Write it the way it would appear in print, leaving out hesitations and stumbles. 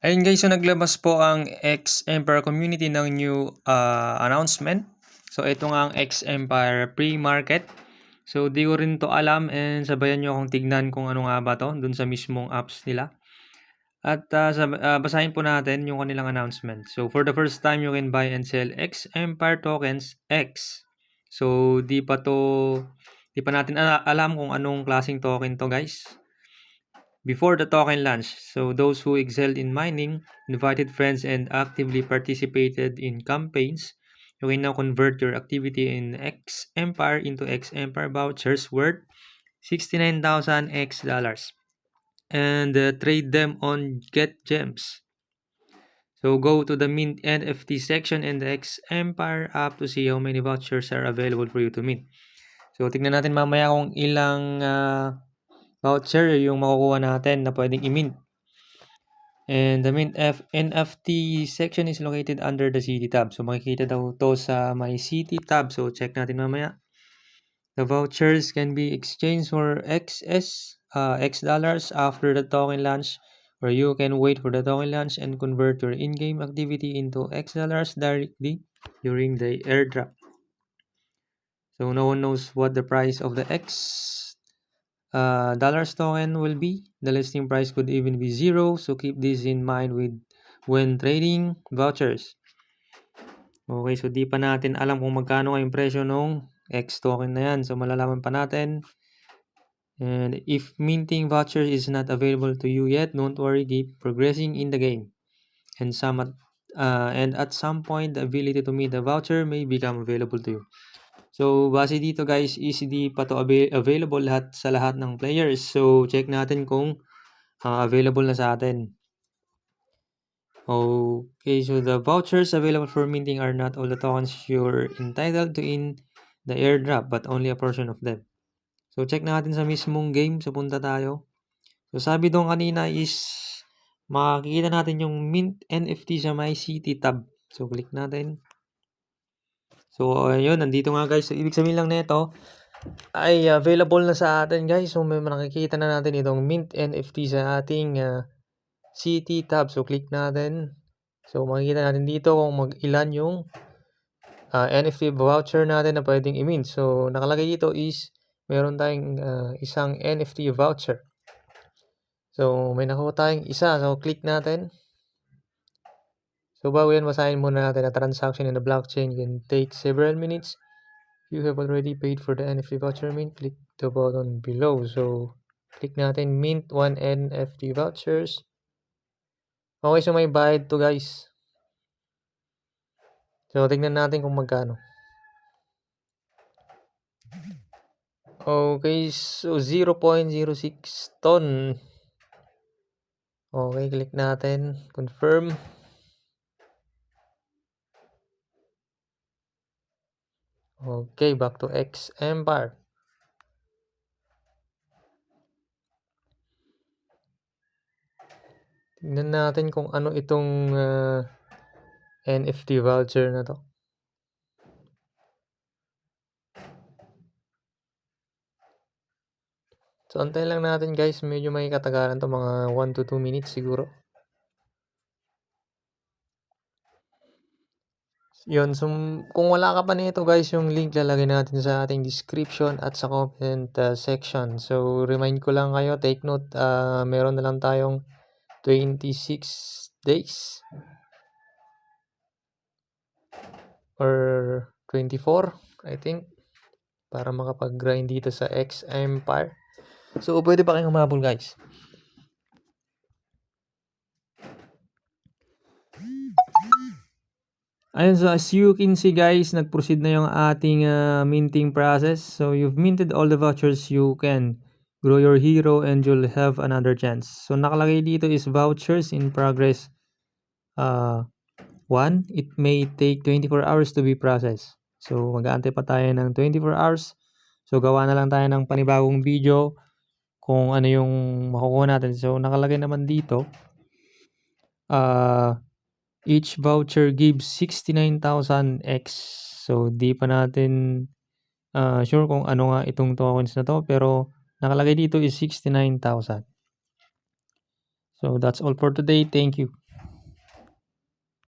Ayun guys, so naglabas po ang X-Empire community ng new announcement. So ito nga ang X-Empire pre-market. So di ko rin to alam and sabayan nyo akong tignan kung ano nga ba to dun sa mismong apps nila. At basahin po natin yung kanilang announcement. So for the first time, you can buy and sell X-Empire tokens X. So di pa natin alam kung anong klaseng token to guys. Before the token launch, so those who excelled in mining, invited friends, and actively participated in campaigns, you can now convert your activity in X Empire into X Empire vouchers worth 69,000 X dollars and trade them on Get Gems. So go to the Mint NFT section in the X Empire app to see how many vouchers are available for you to mint. So tignan natin mamaya kung ilang voucher yung makukuha natin na pwedeng i-mint. And the Mint NFT section is located under the City tab. So makikita daw to sa may City tab. So check natin mamaya. The vouchers can be exchanged for X dollars after the token launch, or you can wait for the token launch and convert your in-game activity into X dollars directly during the airdrop. So no one knows what the price of the X dollars token will be. The listing price could even be zero, so keep this in mind when trading vouchers. Okay, so di pa natin alam kung magkano yung presyo ng X token na yan. So malalaman pa natin. And if minting vouchers is not available to you yet, don't worry, keep progressing in the game. And at some point, the ability to mint the voucher may become available to you. So, base dito guys, is di pa to available sa lahat ng players. So, check natin kung available na sa atin. Okay, so the vouchers available for minting are not all the tokens you're entitled to in the airdrop, but only a portion of them. So, check natin sa mismong game. So, punta tayo. So, sabi doon kanina is makikita natin yung Mint NFT sa My City tab. So, click natin. So, ayun, nandito nga guys. So, ibig sabihin lang nito ay available na sa atin guys. So, may nakikita na natin itong Mint NFT sa ating City tab. So, click natin. So, makikita natin dito kung ilan yung NFT voucher natin na pwedeng i-mint. So, nakalagay dito is meron tayong isang NFT voucher. So, may nakuha tayong isa. So, click natin. So, bago yan, basahin muna natin na transaction in the blockchain can take several minutes. If you have already paid for the NFT voucher mint, click the button below. So, click natin mint 1 NFT vouchers. Okay, so may bayad to guys. So, tingnan natin kung magkano. Okay, so 0.06 ton. Okay, click natin. Confirm. Okay, back to X Empire. Tingnan natin kung ano itong NFT voucher na to. So, antayin lang natin guys. Medyo may katagalan to, mga 1 to 2 minutes siguro. Yun, so kung wala ka pa nito guys, yung link lalagay natin sa ating description at sa comment section. So, remind ko lang kayo, take note, meron na lang tayong 26 days or 24, I think, para makapag-grind dito sa X Empire. So, pwede pa kayong humabol guys. Ayun, so as you can see guys, nag-proceed na yung ating minting process. So you've minted all the vouchers you can. Grow your hero and you'll have another chance. So nakalagay dito is vouchers in progress 1. It may take 24 hours to be processed. So mag-aantay pa tayo ng 24 hours. So gawa na lang tayo ng panibagong video kung ano yung makukuha natin. So nakalagay naman dito each voucher gives 69,000 X. So, di pa natin sure kung ano nga itong tokens na to. Pero, nakalagay dito is 69,000. So, that's all for today. Thank you.